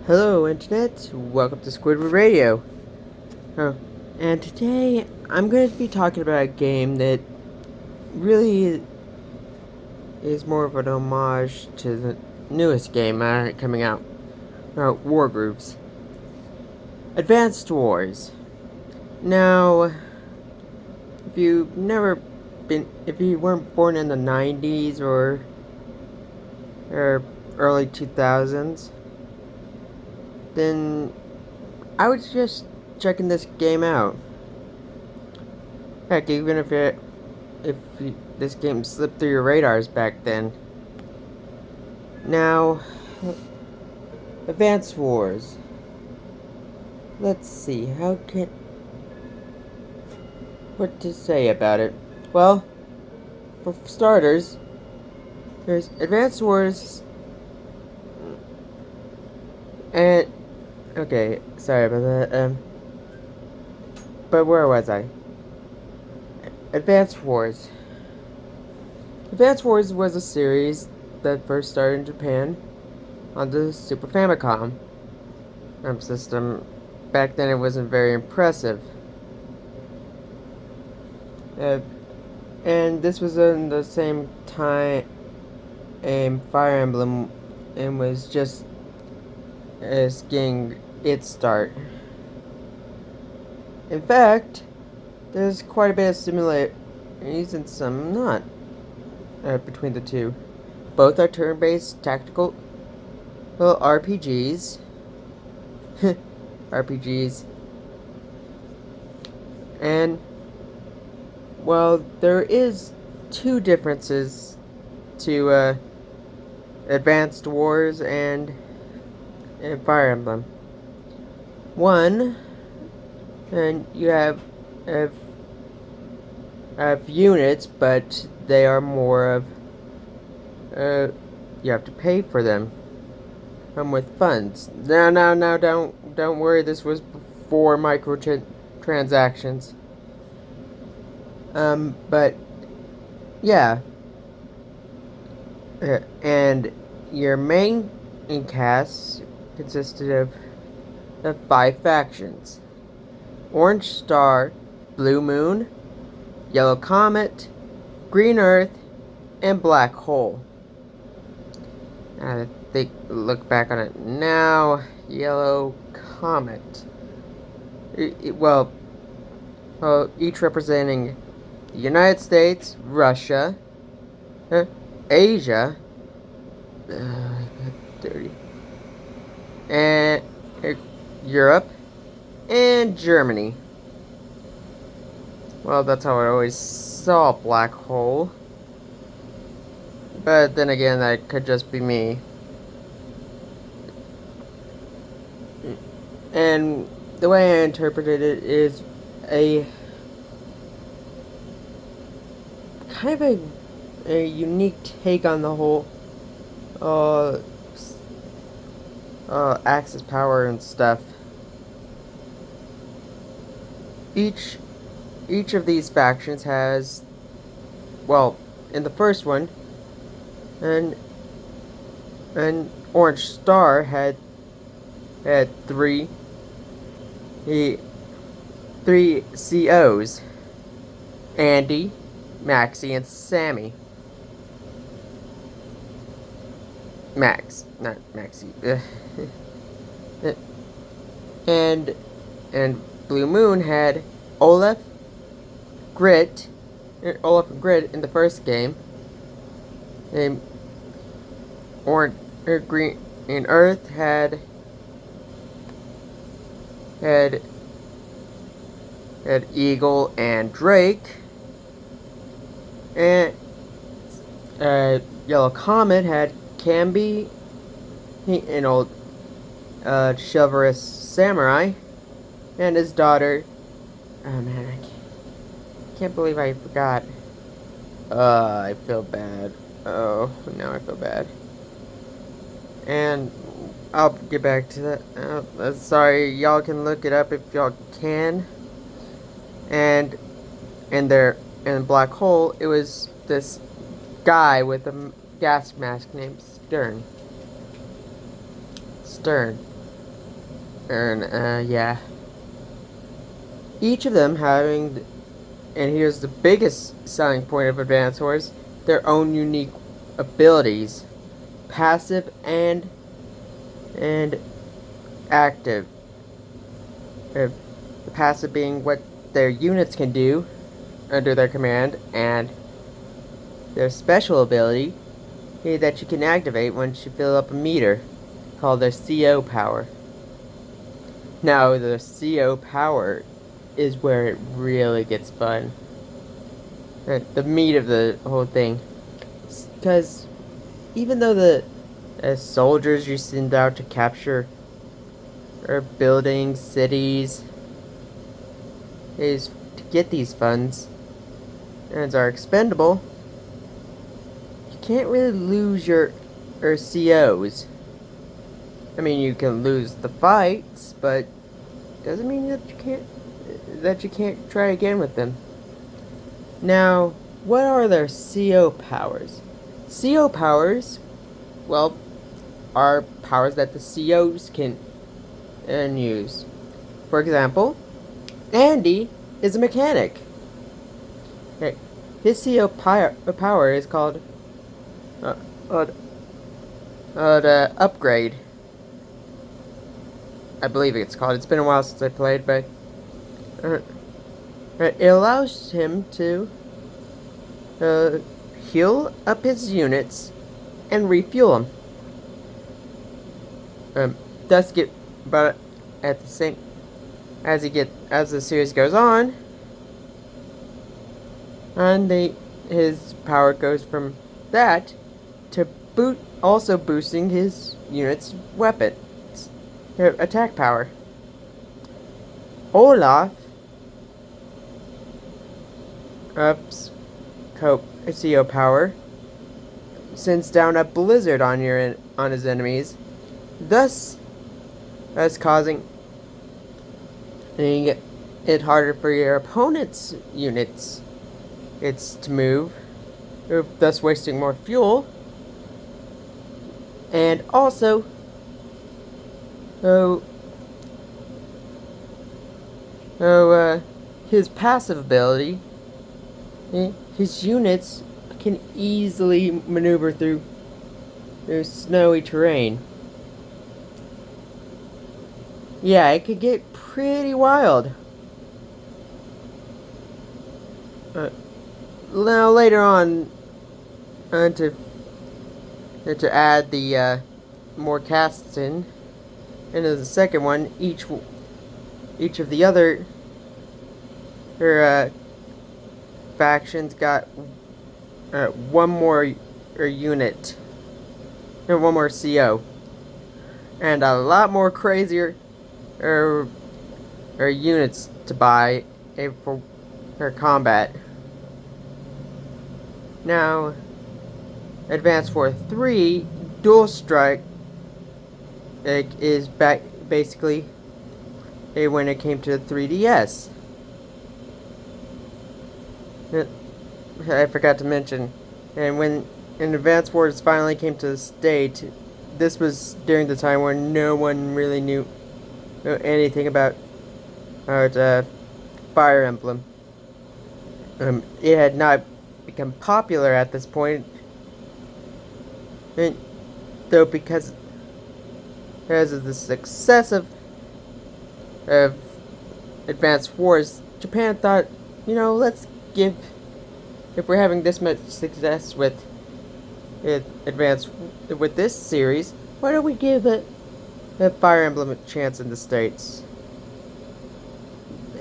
Hello, Internet. Welcome to Squidward Radio. Oh, and today I'm going to be talking about a game that really is more of an homage to the newest game coming out, Wargrooves. Advanced Wars. Now, if you weren't born in the 90s or early 2000s, then I would suggest checking this game out. Heck, even if this game slipped through your radars back then. Now, Advance Wars. Let's see, what to say about it? Well, for starters, there's Advance Wars, and okay, sorry about that. But where was I? Advance Wars. Advance Wars was a series that first started in Japan on the Super Famicom system. Back then, it wasn't very impressive. And this was in the same time Fire Emblem and was just getting its start. In fact, there's quite a bit of similarities and some not between the two. Both are turn-based tactical RPGs. RPGs. And, well, there is two differences to Advanced Wars and Fire Emblem. One, and you have units, but they are more of you have to pay for them. With funds. No, don't worry. This was before microtransactions. But yeah, and your main cast consisted of 5 factions: Orange Star, Blue Moon, Yellow Comet, Green Earth, and Black Hole. I think, look back on it now, Yellow Comet. Well, each representing the United States, Russia, Asia, and Europe, and Germany. Well, that's how I always saw Black Hole. But then again, that could just be me. And the way I interpreted it is a kind of a unique take on the whole Axis power and stuff. Each of these factions has, well, in the first one, and Orange Star had three COs: Andy, Maxie, and Sammy. Max, not Maxie. and Blue Moon had Olaf and Grit in the first game. And Green Earth had Eagle and Drake, and Yellow Comet had Camby, an old chivalrous samurai, and his daughter. Oh man, I can't believe I forgot. I feel bad. Oh, now I feel bad. And I'll get back to that. Sorry, y'all can look it up if y'all can. And in Black Hole, it was this guy with a gas mask named Stern. And, yeah. Each of them having, and here's the biggest selling point of Advanced Wars, their own unique abilities. Passive and active. The passive being what their units can do under their command, and their special ability that you can activate once you fill up a meter, called their CO power. Now, the CO power is where it really gets fun. The meat of the whole thing. Because even though the soldiers you send out to capture or buildings, cities, is to get these funds, and are expendable, you can't really lose your COs. I mean, you can lose the fights, but doesn't mean that you can't try again with them. Now, what are their CO powers? CO powers, well, are powers that the COs can use. For example, Andy is a mechanic. Okay. His CO power is called the upgrade. I believe it's called. It's been a while since I played, but it allows him to heal up his units and refuel them. Thus get, but at the same as the series goes on, and his power goes from that to also boosting his units' weapons, their attack power. Olaf ups CO power, sends down a blizzard on his enemies, thus causing it harder for your opponent's units to move, thus wasting more fuel. And also, his passive ability, his units can easily maneuver through snowy terrain. Yeah, it could get pretty wild. Now later on, to add the more casts into the second one, each of the other factions got one more unit, or one more CO, and a lot more crazier units to buy for combat. Now, Advanced War 3 Dual Strike is basically when it came to the 3DS. I forgot to mention, and when Advanced Wars finally came to the state, this was during the time when no one really knew anything about Fire Emblem. It had not become popular at this point, though, because of the success of Advanced Wars, Japan thought, let's give, if we're having this much success with this series, why don't we give the Fire Emblem a chance in the States?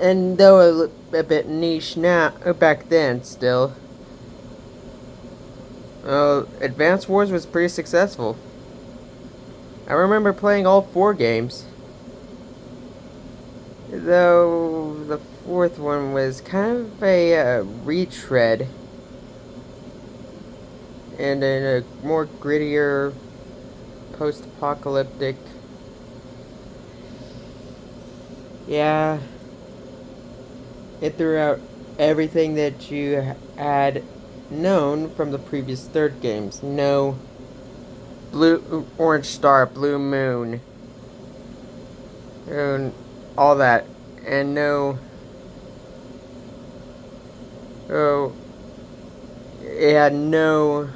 And though a bit niche now, back then still, Advanced Wars was pretty successful. I remember playing all 4 games, though the 4th one was kind of a retread, and in a more grittier, post-apocalyptic. Yeah, it threw out everything that you had known from the previous 3rd games. No Orange Star, Blue Moon, and all that, and no, oh, it had no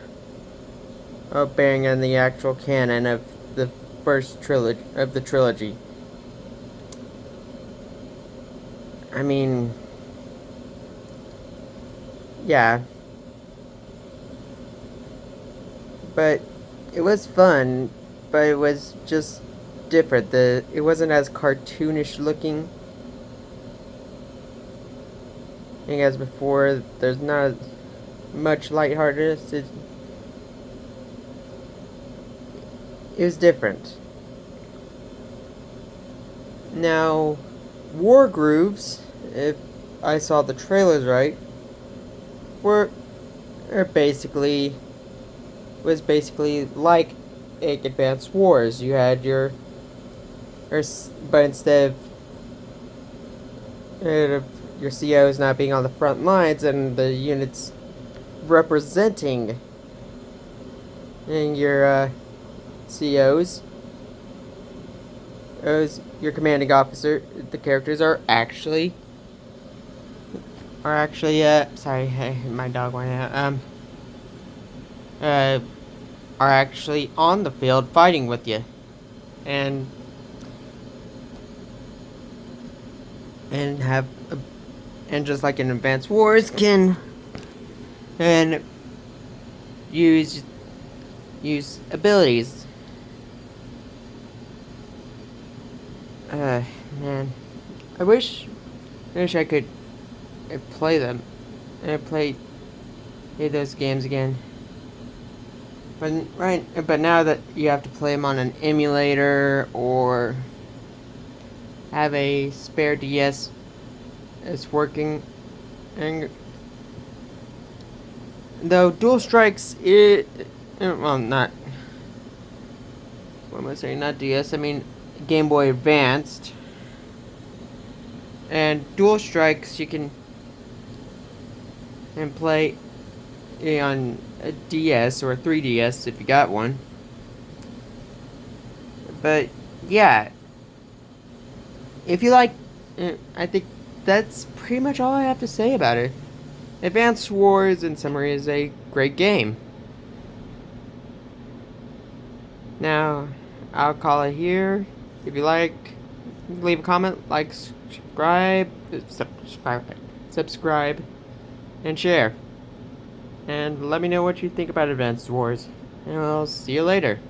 bearing on the actual canon of the first trilogy of the trilogy. I mean, yeah, but it was fun, but it was just different. It wasn't as cartoonish looking as before. There's not much lightheartedness. It was different. Now, Wargrooves, if I saw the trailers right, were basically was basically like Advanced Wars. You had but instead of your COs not being on the front lines and the units representing your COs, as your commanding officer, the characters are actually sorry, my dog went out. Are actually on the field fighting with you, and have and just like in Advanced Wars can and use abilities. Man, I wish I could play them and play those games again. But now that you have to play them on an emulator or have a spare DS that's working, and though Dual Strikes not what am I saying? Not DS. I mean Game Boy Advanced and Dual Strikes you can play on a DS or a 3DS if you got one. But yeah, if you like, I think that's pretty much all I have to say about it. Advanced Wars, in summary, is a great game. Now, I'll call it here. If you like, leave a comment, like, subscribe, and share. And let me know what you think about Advanced Wars. And I'll see you later.